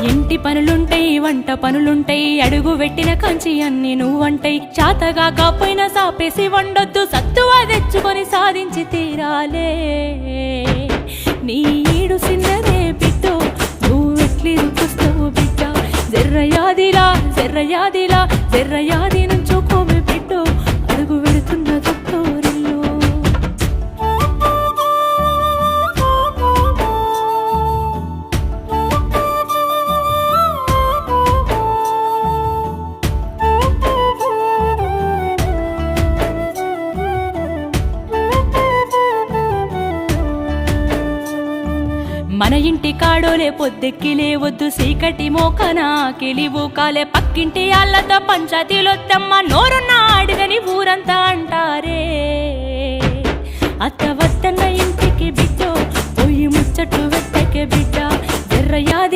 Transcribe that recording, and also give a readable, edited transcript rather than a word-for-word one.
ఇంటి పనులుంటాయి వంట పనులుంటాయి అడుగు పెట్టిన కంచి అన్ని నువ్వంటాయి చాతగా కాపోయినా సాపేసి వండొద్దు సత్తువా తెచ్చుకొని సాధించి తీరాలే నీ ఈడు సిన్నదే బిడ్డో నువ్వెట్లి రుపుస్తావు బిడ్డ జర్రయాదిలా జర్రయాదిలా జర్రయాది నుంచోకోమే బిడ్డో అడుగు పెడుతున్న దొత్తూరిల్లు మన ఇంటి కాడోలే పొద్దెక్కి లేవద్దు సీకటి మోకనా కెలివు కాలే పక్కింటి ఆళ్ళతో పంచాయతీలొద్దమ్మ నోరున్న అడుగని ఊరంతా అంటారే అత్త వద్దన్న ఇంటికి బిడ్డో పోయి ముచ్చట్లు వెట్టకే బిడ్డ జర్రయాది